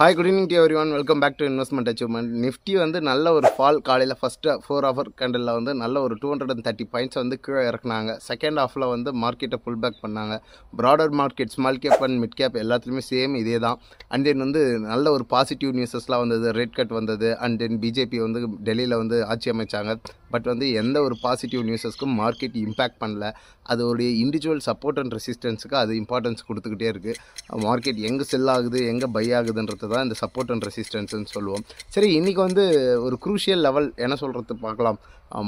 Hi good evening to everyone. Welcome back to investment achievement. Nifty வந்து நல்ல ஒரு fall. காலையில் first 4 hour கேண்டலில் வந்து நல்ல ஒரு 230 பாயிண்ட்ஸ் வந்து கீழே இறக்குனாங்க. செகண்ட் ஹாஃபில் வந்து மார்க்கெட்டை புல் பேக் பண்ணாங்க. Broader market small cap and mid cap எல்லாத்துலேயுமே சேம் இதே தான். அண்ட் தென் வந்து நல்ல ஒரு பாசிட்டிவ் நியூஸஸ்லாம் வந்தது. ரேட் கட் வந்தது. அண்ட் தென் பிஜேபி வந்து டெல்லியில் வந்து ஆட்சி அமைச்சாங்க. பட் வந்து எந்த ஒரு பாசிட்டிவ் நியூஸஸ்க்கும் மார்க்கெட் இம்பேக்ட் பண்ணல. அதோடைய இண்டிவிஜுவல் சப்போர்ட் அண்ட் ரெசிஸ்டன்ஸுக்கு அது இம்பார்ட்டன்ஸ் கொடுத்துக்கிட்டே இருக்குது. மார்க்கெட் எங்கே செல் ஆகுது எங்கே பை ஆகுதுன்றது தான் இந்த சப்போர்ட் அண்ட் ரெசிஸ்டன்ஸ்னு சொல்லுவோம். சரி, இன்றைக்கி வந்து ஒரு க்ரூஷியல் லெவல் என்ன சொல்கிறது பார்க்கலாம்.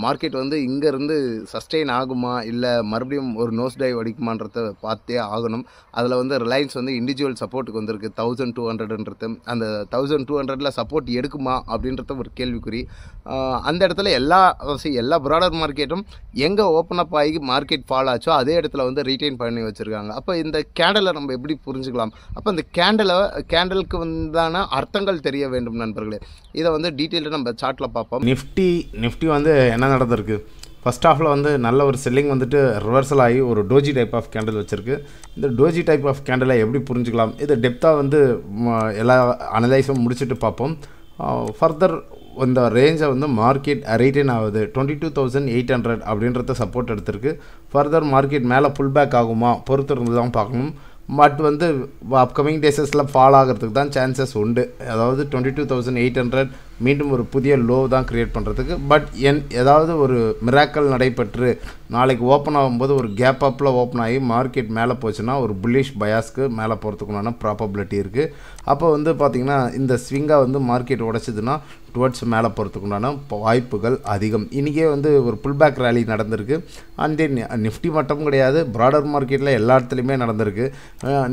மார்க்கெட் வந்து இங்கேருந்து சஸ்டெயின் ஆகுமா இல்லை மறுபடியும் ஒரு நோஸ் டைவ் அடிக்குமான்றத பார்த்தே ஆகணும். அதில் வந்து ரிலையன்ஸ் வந்து இண்டிவிஜுவல் சப்போர்ட்டுக்கு வந்திருக்கு 1200. அந்த 1200 சப்போர்ட் எடுக்குமா அப்படின்றத ஒரு கேள்விக்குறி. அந்த இடத்துல எல்லா ப்ராடர் மார்க்கெட்டும் எங்கே ஓப்பன் அப் ஆகி மார்க்கெட் ஃபால் ஆச்சோ அதே இடத்துல வந்து ரீட்டைன் பண்ணி வச்சுருக்காங்க. அப்போ இந்த கேண்டலை நம்ம எப்படி புரிஞ்சுக்கலாம்? அப்போ இந்த கேண்டலுக்கு வந்தான அர்த்தங்கள் தெரிய வேண்டும் நண்பர்களே. இதை வந்து டீட்டெயிலாக நம்ம சார்ட்டில் பார்ப்போம். நிஃப்டி வந்து என்ன நடந்திருக்கு? ஃபஸ்ட் ஹாஃபில் வந்து நல்ல ஒரு செல்லிங் வந்துட்டு ரிவர்சல் ஆகி ஒரு டோஜி டைப் ஆஃப் கேண்டில் வச்சுருக்கு. இந்த டோஜி டைப் ஆஃப் கேண்டிலை எப்படி புரிஞ்சுக்கலாம்? இது டெப்த்தாக வந்து எல்லா அனலைஸும் முடிச்சுட்டு பார்ப்போம். ஃபர்தர் இந்த ரேஞ்சை வந்து மார்க்கெட் ரைட்டன் ஆகுது 22,800 அப்படின்றத சப்போர்ட் எடுத்திருக்கு. ஃபர்தர் மார்க்கெட் மேலே புல் பேக் ஆகுமா பொறுத்து இருந்து தான் பார்க்கணும். பட் வந்து அப்கமிங் டேஸஸில் ஃபால் ஆகிறதுக்கு தான் சான்சஸ் உண்டு. அதாவது 22,800 மீண்டும் ஒரு புதிய லோ தான் க்ரியேட் பண்ணுறதுக்கு. பட் ஏதாவது ஒரு மிராக்கல் நடைபெற்று நாளைக்கு ஓப்பன் ஆகும்போது ஒரு கேப் அப்பில் ஓப்பன் ஆகி மார்க்கெட் மேலே போச்சுன்னா ஒரு புல்லிஷ் பயாஸ்க்கு மேலே போகிறதுக்குண்டான ப்ராபபிலிட்டி இருக்குது. அப்போ வந்து பார்த்திங்கன்னா இந்த ஸ்விங்காக வந்து மார்க்கெட் உடைச்சிதுன்னா டுவர்ட்ஸ் மேலே போகிறதுக்குண்டான வாய்ப்புகள் அதிகம். இன்றைக்கே வந்து ஒரு புல் பேக் ரேலி நடந்திருக்கு. அண்ட் தென் நிஃப்டி மட்டும் கிடையாது, ப்ராடர் மார்க்கெட்டில் எல்லா இடத்துலையுமே நடந்திருக்கு.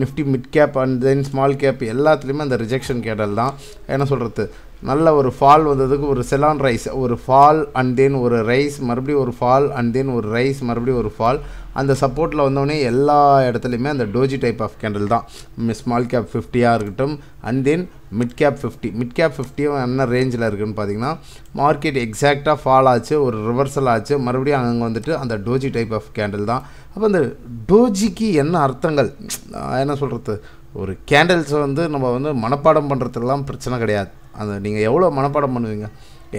Nifty mid cap and then small cap எல்லாத்துலேயுமே அந்த ரிஜெக்ஷன் கேடல் தான். என்ன சொல்கிறது, நல்ல ஒரு ஃபால் வந்ததுக்கு ஒரு செலான் ரைஸ், ஒரு ஃபால் அண்ட் தென் ஒரு ரைஸ், மறுபடியும் ஒரு ஃபால் அண்ட் தென் ஒரு ரைஸ், மறுபடியும் ஒரு ஃபால். அந்த சப்போர்ட்டில் வந்தோடனே எல்லா இடத்துலையுமே அந்த டோஜி டைப் ஆஃப் கேண்டில் தான். ஸ்மால் கேப் 50 இருக்கட்டும் and then mid cap 50. Mid cap 50 என்ன ரேஞ்சில் இருக்குதுன்னு பார்த்தீங்கன்னா மார்க்கெட் எக்ஸாக்டாக ஃபால் ஆச்சு, ஒரு ரிவர்சல் ஆச்சு, மறுபடியும் அங்கே வந்துட்டு அந்த டோஜி டைப் ஆஃப் கேண்டில் தான். அப்போ அந்த டோஜிக்கு என்ன அர்த்தங்கள்? என்ன சொல்கிறது, ஒரு கேண்டில்ஸை வந்து நம்ம வந்து மனப்பாடம் பண்ணுறதுலாம் பிரச்சனை கிடையாது. அந்த நீங்கள் எவ்வளோ மனப்பாடம் பண்ணுவீங்க?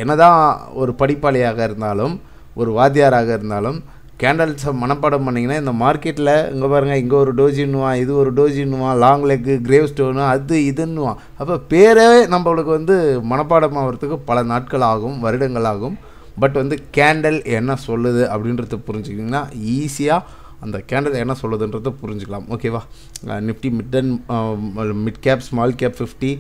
என்ன தான் ஒரு படிப்பாளியாக இருந்தாலும் ஒரு வாத்தியாராக இருந்தாலும் கேண்டல்ஸை மனப்பாடம் பண்ணிங்கன்னா இந்த மார்க்கெட்டில் இங்கே பாருங்கள், இங்கே ஒரு டோஜின்னுவான், இது ஒரு டோஜின்னுவான், லாங் லெக்கு, கிரேவ் ஸ்டோனு, அது இதுன்னுவான். அப்போ பேரே நம்மளுக்கு வந்து மனப்பாடம் ஆகிறதுக்கு பல நாட்கள் ஆகும், வருடங்கள் ஆகும். பட் வந்து கேண்டல் என்ன சொல்லுது அப்படின்றத புரிஞ்சுக்கிட்டிங்கன்னா ஈஸியாக அந்த கேண்டில் என்ன சொல்லுதுன்றதை புரிஞ்சுக்கலாம். ஓகேவா? Nifty mid cap, small cap 50,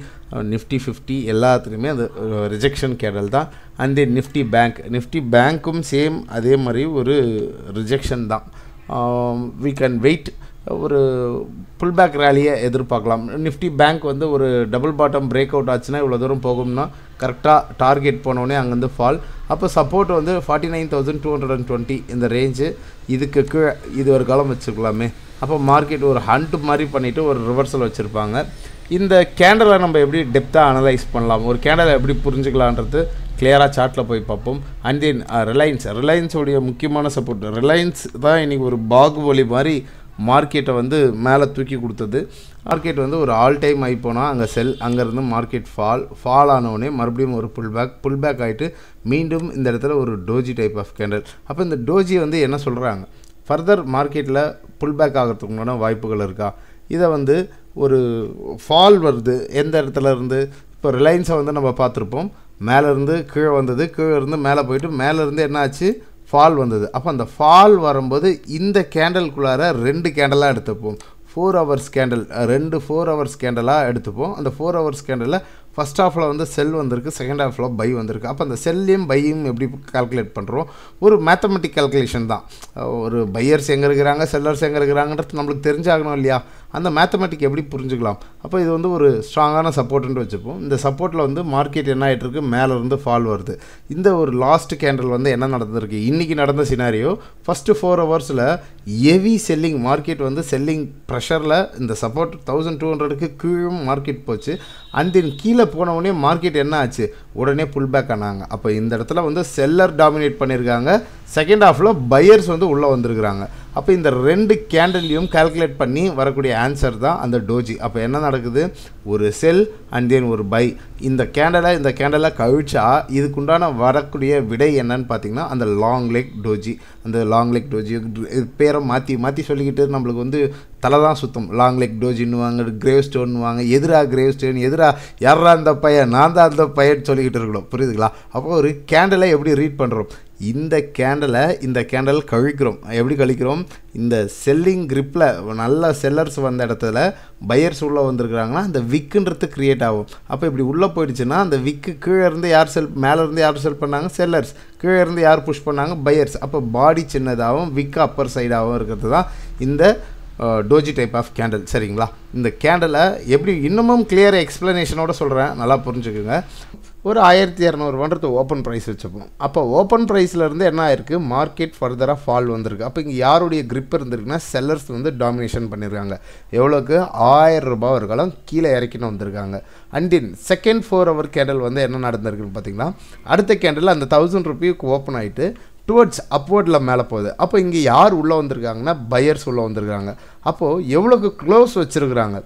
Nifty 50 எல்லாத்துலேயுமே அந்த ரிஜெக்ஷன் கேண்டில் தான். அண்ட் தென் நிஃப்டி பேங்க்கும் சேம் அதே மாதிரி ஒரு ரிஜெக்ஷன் தான். வி கேன் வெயிட், ஒரு புல் பேக் ரேலியை எதிர்பார்க்கலாம். நிஃப்டி பேங்க் வந்து ஒரு டபுள் பாட்டம் பிரேக் அவுட் ஆச்சுன்னா இவ்வளோ தூரம் போகும்னா கரெக்டாக டார்கெட் போனோடனே அங்கேருந்து ஃபால். அப்போ சப்போர்ட் வந்து 49,220 இந்த ரேஞ்சு. இதுக்கு கீழே இது ஒரு காலம் வச்சுருக்கலாமே. அப்போ மார்க்கெட் ஒரு ஹண்ட் மாதிரி பண்ணிவிட்டு ஒரு ரிவர்சல் வச்சுருப்பாங்க. இந்த கேண்டலை நம்ம எப்படி டெப்த்தாக அனலைஸ் பண்ணலாம், ஒரு கேண்டலை எப்படி புரிஞ்சுக்கலான்றது கிளியராக சார்ட்டில் போய் பார்ப்போம். அண்ட் தென் ரிலையன்ஸோடைய முக்கியமான சப்போர்ட். ரிலையன்ஸ் தான் இன்றைக்கி ஒரு பாகுபலி மாதிரி மார்க்கெட்டை வந்து மேலே தூக்கி கொடுத்தது. மார்க்கெட் வந்து ஒரு ஆல் டைம் ஆகி போனால் அங்கே செல், அங்கேருந்து மார்க்கெட் ஃபால் ஆனவுடனே மறுபடியும் ஒரு புல் பேக் ஆகிட்டு மீண்டும் இந்த இடத்துல ஒரு டோஜி டைப் ஆஃப் கேண்டல். அப்போ இந்த டோஜி வந்து என்ன சொல்கிறாங்க, ஃபர்தர் மார்க்கெட்டில் புல் பேக் ஆகிறதுக்கு முன்னாடி வாய்ப்புகள் இருக்கா? இதை வந்து ஒரு ஃபால் வருது எந்த இடத்துல இருந்து? இப்போ ரிலையன்ஸை வந்து நம்ம பார்த்துருப்போம், மேலேருந்து கீழே வந்தது, கீழே இருந்து மேலே போயிட்டு மேலேருந்து என்ன ஆச்சு, ஃபால் வந்தது. அப்போ அந்த ஃபால் வரும்போது இந்த கேண்டலுக்குள்ளார 2 கேண்டலாக எடுத்துப்போம். 4 ஹவர்ஸ் கேண்டல், 2 4 ஹவர்ஸ் கேண்டலாக எடுத்துப்போம். அந்த 4 ஹவர்ஸ் கேண்டலில் ஃபஸ்ட் ஹாஃபில் வந்து செல் வந்திருக்கு, செகண்ட் ஹாஃபில் பை வந்திருக்கு. அப்போ அந்த செல்லையும் பையும் எப்படி கால்குலேட் பண்ணுறோம்? ஒரு மேத்தமெட்டிக் கால்குலேஷன் தான். ஒரு பையர்ஸ் எங்கே இருக்கிறாங்க, செல்லர்ஸ் எங்கே இருக்கிறாங்கன்றது நம்மளுக்கு தெரிஞ்சாகணும் இல்லையா? அந்த மேத்தமெட்டிக் எப்படி புரிஞ்சுக்கலாம்? அப்போ இது வந்து ஒரு ஸ்ட்ராங்கான சப்போர்ட்டுன்னு வச்சுப்போம். இந்த சப்போர்ட்டில் வந்து மார்க்கெட் என்ன ஆகிட்டுருக்கு, மேலேருந்து ஃபால் வருது. இந்த ஒரு லாஸ்ட் கேண்டில் வந்து என்ன நடந்திருக்கு, இன்றைக்கி நடந்த சினாரியோ ஃபஸ்ட்டு 4 ஹவர்ஸில் ஹெவி செல்லிங், மார்க்கெட் வந்து செல்லிங் ப்ரெஷரில் இந்த சப்போர்ட் 1200க்கு கீழும் மார்க்கெட் போச்சு. அண்ட் தென் கீழே போனவுடனே மார்க்கெட் என்ன ஆச்சு, உடனே புல் பேக் ஆனாங்க. அப்போ இந்த இடத்துல வந்து செல்லர் டாமினேட் பண்ணியிருக்காங்க, செகண்ட் ஹாஃபில் பையர்ஸ் வந்து உள்ளே வந்திருக்கிறாங்க. அப்போ இந்த 2 கேண்டல்லையும் கால்குலேட் பண்ணி வரக்கூடிய ஆன்சர் தான் அந்த டோஜி. அப்போ என்ன நடக்குது, ஒரு செல் அண்ட் தென் ஒரு பை. இந்த கேண்டலை கழிச்சா இதுக்குண்டான வரக்கூடிய விடை என்னன்னு பார்த்தீங்கன்னா அந்த லாங் லெக் டோஜி. அந்த லாங் லெக் டோஜி பேரை மாற்றி சொல்லிக்கிட்டு நம்மளுக்கு வந்து தலை தான் சுத்தம். லாங் லெக் டோஜின்னுவாங்க, கிரேவ் ஸ்டோன்னுவாங்க, கிரேவ் ஸ்டோன் யாரா அந்த பையன், நான் தான் அந்த பையன் சொல்லிக்கிட்டு இருக்கணும். புரியுதுங்களா? அப்போ ஒரு கேண்டலை எப்படி ரீட் பண்ணுறோம், இந்த கேண்டல் கழிக்கிறோம். எப்படி கழிக்கிறோம், இந்த செல்லிங் கிரிப்பில் நல்ல செல்லர்ஸ் வந்த இடத்துல பையர்ஸ் உள்ளே வந்திருக்கிறாங்கன்னா அந்த விக்குன்றது க்ரியேட் ஆகும். அப்போ இப்படி உள்ளே போயிடுச்சுன்னா அந்த விக்கு கீழே இருந்து யார் மேலே இருந்து யார் செல் பண்ணாங்க, செல்லர்ஸ். கீழே இருந்து யார் புஷ் பண்ணாங்க, பையர்ஸ். அப்போ பாடி சின்னதாகவும் விக்கு அப்பர் சைடாகவும் இருக்கிறது தான் இந்த டோஜி டைப் ஆஃப் கேண்டில். சரிங்களா? இந்த கேண்டலை எப்படி இன்னமும் கிளியர் எக்ஸ்ப்ளனேஷனோட சொல்கிறேன், நல்லா புரிஞ்சுக்குங்க. ஒரு 1200 ஓப்பன் ப்ரைஸ் வச்சுப்போம். அப்போ ஓப்பன் ப்ரைஸ்லேருந்து என்ன ஆயிருக்கு, மார்க்கெட் ஃபர்தராக ஃபால் வந்திருக்கு. அப்போ இங்கே யாருடைய கிரிப் இருந்திருக்குன்னா செல்லர்ஸ் வந்து டாமினேஷன் பண்ணியிருக்காங்க. எவ்வளோக்கு, 1000 ரூபாய் வரைக்கும் கீழே இறக்கின்னு வந்திருக்காங்க. And then second 4 hour candle வந்து என்ன நடந்திருக்குன்னு பார்த்தீங்கன்னா, அடுத்த கேண்டில் அந்த 1000 ரூபாய்க்கு ஓப்பன் ஆகிட்டு டுவர்ட்ஸ் அப்வர்டில் மேலே போகுது. அப்போ இங்கே யார் உள்ளே வந்திருக்காங்கன்னா பையர்ஸ் உள்ளே வந்திருக்காங்க. அப்போது எவ்வளோக்கு க்ளோஸ் வச்சுருக்குறாங்க,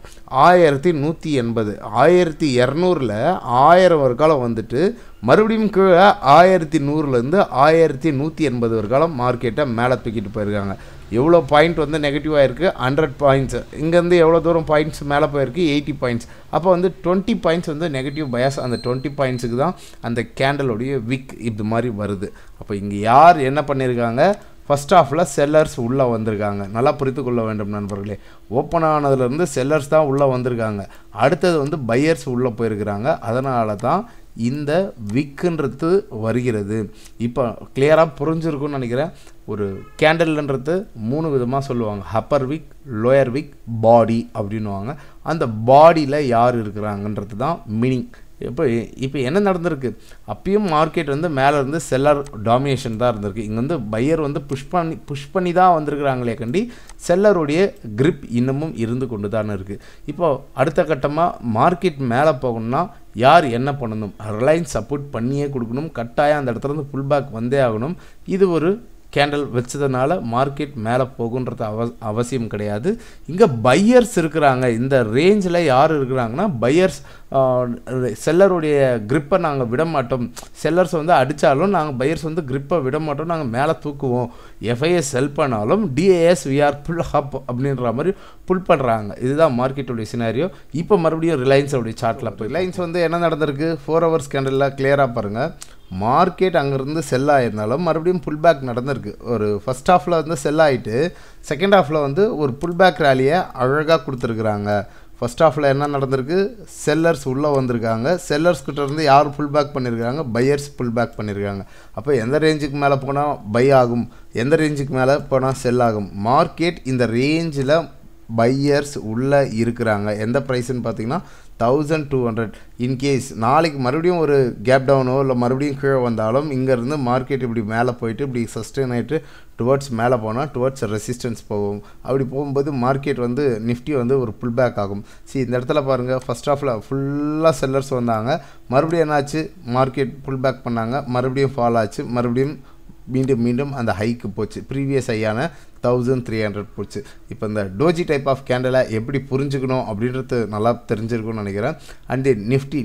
1180. 1200 1000 வரைக்காலம் வந்துட்டு மறுபடியும் கீழே 1100 1180 வரைக்காலம் மார்க்கெட்டை மேலே தூக்கிட்டு போயிருக்காங்க. எவ்வளோ பாயிண்ட் வந்து நெகட்டிவாக இருக்குது, 100 பாயிண்ட்ஸ். இங்கேருந்து எவ்வளோ தூரம் பாயிண்ட்ஸ் மேலே போயிருக்கு, 80 பாயிண்ட்ஸ். அப்போ வந்து 20 பாயிண்ட்ஸ் வந்து நெகட்டிவ் பயாஸ். அந்த 20 பாயிண்ட்ஸுக்கு தான் அந்த கேண்டலோடைய விக் இது மாதிரி வருது. அப்போ இங்கே யார் என்ன பண்ணியிருக்காங்க, ஃபஸ்ட் ஹாஃபில் செல்லர்ஸ் உள்ளே வந்திருக்காங்க. நல்லா புரிந்து கொள்ள வேண்டும் நண்பர்களே. ஓப்பன் ஆனதுலேருந்து செல்லர்ஸ் தான் உள்ளே வந்திருக்காங்க. அடுத்தது வந்து பையர்ஸ் உள்ளே போயிருக்கிறாங்க. அதனால தான் இந்த விக்குன்றது வருகிறது. இப்போ கிளியராக புரிஞ்சிருக்குன்னு நினைக்கிறேன். ஒரு கேண்டல்ன்றது 3 விதமாக சொல்லுவாங்க, அப்பர் விக், லோயர் விக், பாடி அப்படின்னுவாங்க. அந்த பாடியில் யார் இருக்கிறாங்கன்றது தான் மீனிங். இப்போ என்ன நடந்திருக்கு, அப்பயும் மார்க்கெட் வந்து மேலே இருந்து செல்லர் டாமினேஷன் தான் இருந்திருக்கு. இங்கே வந்து பையர் வந்து புஷ் பண்ணி தான் வந்திருக்கிறாங்களே கண்டி செல்லருடைய கிரிப் இன்னமும் இருந்து கொண்டு தான் இருக்குது. இப்போது அடுத்த கட்டமாக மார்க்கெட் மேலே போகணும்னா யார் என்ன பண்ணணும், ரிலையன்ஸ் சப்போர்ட் பண்ணியே கொடுக்கணும். கட்டாயம் அந்த இடத்துல இருந்து புல் பேக் வந்தே ஆகணும். இது ஒரு கேண்டல் வச்சதுனால மார்க்கெட் மேலே போகுன்றது அவசியம் கிடையாது. இங்கே பையர்ஸ் இருக்கிறாங்க. இந்த ரேஞ்சில் யார் இருக்கிறாங்கன்னா பையர்ஸ். செல்லருடைய கிரிப்பை நாங்கள் விட மாட்டோம். செல்லர்ஸ் வந்து அடித்தாலும் நாங்கள் பையர்ஸ் வந்து கிரிப்பை விட மாட்டோம், நாங்கள் மேலே தூக்குவோம். எஃப்ஐஎஸ் செல் பண்ணாலும் டிஏஎஸ் விஆர் புல் ஹப் அப்படின்ற மாதிரி புல் பண்ணுறாங்க. இதுதான் மார்க்கெட்டுடைய சினாரியோ. இப்போ மறுபடியும் ரிலையன்ஸோடைய சார்ட்டில் போய் ரிலையன்ஸ் வந்து என்ன நடந்திருக்கு, 4 hours கேண்டலில் கிளியராக பாருங்கள். மார்க்கெட் அங்கேருந்து செல் ஆகிருந்தாலும் மறுபடியும் புல் பேக் நடந்திருக்கு. ஒரு ஃபஸ்ட் ஹாஃபில் வந்து செல் ஆகிட்டு செகண்ட் ஹாஃபில் வந்து ஒரு புல் பேக் ரேலியை அழகாக கொடுத்துருக்குறாங்க. ஃபஸ்ட் ஹாஃபில் என்ன நடந்திருக்கு, செல்லர்ஸ் உள்ளே வந்திருக்காங்க. செல்லர்ஸ்கிட்ட இருந்து யார் புல் பேக் பண்ணியிருக்காங்க, பையர்ஸ் புல் பேக் பண்ணியிருக்காங்க. அப்போ எந்த ரேஞ்சுக்கு மேலே போனால் பை ஆகும், எந்த ரேஞ்சுக்கு மேலே போனால் செல் ஆகும். மார்க்கெட் இந்த ரேஞ்சில் பையர்ஸ் உள்ளே இருக்கிறாங்க. எந்த ப்ரைஸ்ன்னு பார்த்தீங்கன்னா 1200. இன்கேஸ் நாளைக்கு மறுபடியும் ஒரு கேப் டவுனோ இல்லை மறுபடியும் கீழே வந்தாலும் இங்கேருந்து மார்க்கெட் இப்படி மேலே போயிட்டு இப்படி சஸ்டெயின் ஆகிட்டு டுவர்ட்ஸ் மேலே போனால் டுவர்ட்ஸ் ரெசிஸ்டன்ஸ் போகும். அப்படி போகும்போது மார்க்கெட் வந்து நிஃப்டி வந்து ஒரு புல் பேக் ஆகும். இந்த இடத்துல பாருங்கள், ஃபஸ்ட் ஹாஃபில் ஃபுல்லாக செல்லர்ஸ் வந்தாங்க. மறுபடியும் என்னாச்சு, மார்க்கெட் புல் பேக் பண்ணாங்க. மறுபடியும் ஃபால் ஆச்சு. மறுபடியும் மீண்டும் அந்த ஹைக்கு போச்சு. ப்ரீவியஸ் ஹையான 1300 போச்சு. இப்போ இந்த டோஜி டைப் ஆஃப் கேண்டலை எப்படி புரிஞ்சுக்கணும் அப்படின்றது நல்லா தெரிஞ்சிருக்கும்னு நினைக்கிறேன். அண்டு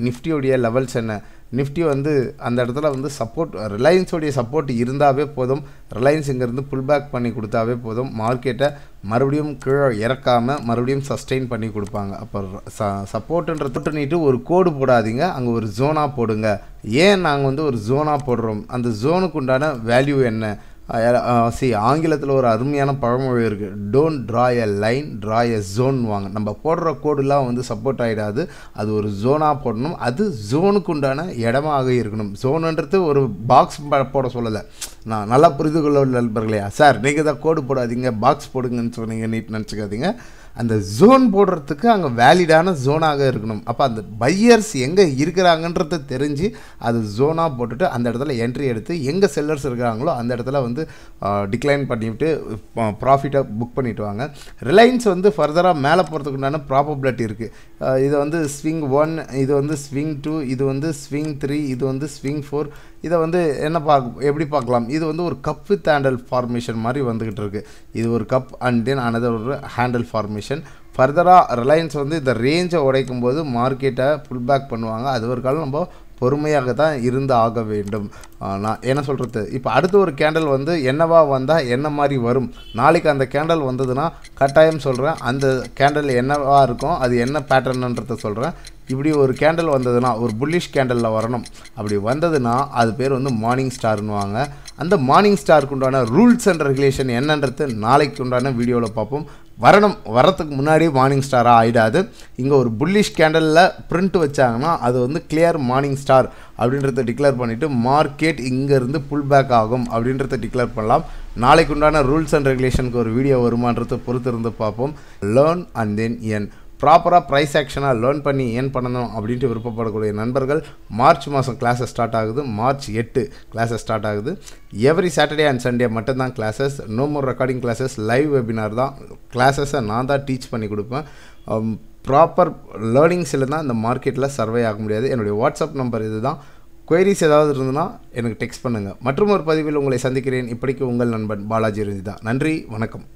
நிஃப்டியோடைய லெவல்ஸ் என்ன, நிஃப்டி வந்து அந்த இடத்துல வந்து சப்போர்ட், ரிலையன்ஸோடைய சப்போர்ட் இருந்தாவே போதும். ரிலையன்ஸ் இங்கேருந்து புல் பேக் பண்ணி கொடுத்தாவே போதும். மார்க்கெட்டை மறுபடியும் கீழே இறக்காமல் மறுபடியும் சஸ்டெயின் பண்ணி கொடுப்பாங்க. அப்போ சப்போர்ட்டுன்றது நீட்டு ஒரு கோடு போடாதீங்க, அங்கே ஒரு ஜோனாக போடுங்க. ஏன் நாங்கள் வந்து ஒரு ஜோனாக போடுறோம், அந்த ஜோனுக்கு உண்டான வேல்யூ என்ன. ஆங்கிலத்தில் ஒரு அருமையான பழமொழி இருக்குது, don't draw a line, draw a zone வாங்க. நம்ம போடுற கோடுலாம் வந்து சப்போர்ட் ஆகிடாது, அது ஒரு ஜோனாக போடணும். அது ஜோனுக்கு உண்டான இடமாக இருக்கணும். ஜோனுன்றது ஒரு பாக்ஸ் போட சொல்லலை. நான் நல்லா புரிந்து கொள்ள நண்பர்களே. சார் நீங்கள் தான் கோடு போடாதீங்க, பாக்ஸ் போடுங்கன்னு சொன்னீங்க, நீட் நினச்சிக்காதீங்க. அந்த ஜோன் போடுறதுக்கு அங்கே வேலிடான ஜோனாக இருக்கணும். அப்போ அந்த பையர்ஸ் எங்கே இருக்கிறாங்கன்றத தெரிஞ்சு அது ஜோனாக போட்டுட்டு அந்த இடத்துல என்ட்ரி எடுத்து எங்கே செல்லர்ஸ் இருக்கிறாங்களோ அந்த இடத்துல வந்து டிக்ளைன் பண்ணிவிட்டு ப்ராஃபிட்டை புக் பண்ணிவிட்டு வாங்க. ரிலையன்ஸ் வந்து ஃபர்தராக மேலே போகிறதுக்கு உண்டான ப்ராபபிலிட்டி இருக்குது. இது வந்து ஸ்விங் 1, இது வந்து ஸ்விங் 2, இது வந்து ஸ்விங் 3, இது வந்து ஸ்விங் 4. இதை வந்து எப்படி பார்க்கலாம், இது வந்து ஒரு கப் வித் ஹேண்டல் ஃபார்மேஷன் மாதிரி வந்துக்கிட்டு இருக்குது. இது ஒரு கப் அண்ட் தென் அனதர் ஒரு ஹேண்டல் ஃபார்மேஷன். ஃபர்தராக ரிலையன்ஸ் வந்து இந்த ரேஞ்சை உடைக்கும் போது மார்க்கெட்டை புல் பேக் பண்ணுவாங்க. அது ஒரு காலம் நம்ம பொறுமையாக தான் இருந்து ஆக வேண்டும். நான் என்ன சொல்கிறது, இப்போ அடுத்து ஒரு கேண்டல் வந்து என்னவா வந்தால் என்ன மாதிரி வரும், நாளைக்கு அந்த கேண்டல் வந்ததுன்னா கட்டாயம் சொல்கிறேன் அந்த கேண்டல் என்னவா இருக்கும், அது என்ன பேட்டர்ன்ன்றதை சொல்கிறேன். இப்படி ஒரு கேண்டல் வந்ததுன்னா ஒரு புல்லிஷ் கேண்டலில் வரணும். அப்படி வந்ததுன்னா அது பேர் வந்து மார்னிங் ஸ்டார்னுவாங்க. அந்த மார்னிங் ஸ்டாருக்கு உண்டான ரூல்ஸ் அண்ட் ரெகுலேஷன் என்னன்றது நாளைக்கு உண்டான வீடியோவில் பார்ப்போம். வரத்துக்கு முன்னாடி மார்னிங் ஸ்டாராக ஆகிடாது. இங்கே ஒரு புல்லிஷ் கேண்டலில் பிரிண்ட் வச்சாங்கன்னா அது வந்து கிளியர் மார்னிங் ஸ்டார் அப்படின்றத டிக்ளேர் பண்ணிவிட்டு மார்க்கெட் இங்கேருந்து புல் பேக் ஆகும் அப்படின்றத டிக்ளேர் பண்ணலாம். நாளைக்கு உண்டான ரூல்ஸ் அண்ட் ரெகுலேஷனுக்கு ஒரு வீடியோ வருமானத்தை பொறுத்து இருந்து பார்ப்போம். லேர்ன் அண்ட் தென் என் ப்ராப்பராக ப்ரைஸ் ஆக்ஷனாக லேர்ன் பண்ணி ஏன் பண்ணணும் அப்படின்ட்டு விருப்பப்படக்கூடிய நண்பர்கள் மார்ச் மாதம் கிளாஸஸ் ஸ்டார்ட் ஆகுது. மார்ச் 8 கிளாஸஸ் ஸ்டார்ட் ஆகுது. எவ்ரி சாட்டர்டே அண்ட் சண்டே மட்டும்தான் classes. No more recording classes, live webinar தான். கிளாஸஸை நான் தான் டீச் பண்ணி கொடுப்பேன். ப்ராப்பர் லேர்னிங்ஸில் தான் இந்த மார்க்கெட்டில் சர்வே ஆக முடியாது. என்னுடைய வாட்ஸ்அப் நம்பர் இது தான். குவரிஸ் ஏதாவது இருந்ததுன்னா எனக்கு டெக்ஸ்ட் பண்ணுங்கள். மற்றும் ஒரு பதிவில் உங்களை சந்திக்கிறேன். இப்படிக்கு உங்கள் நண்பன் பாலாஜி ரஞ்சிதா. நன்றி, வணக்கம்.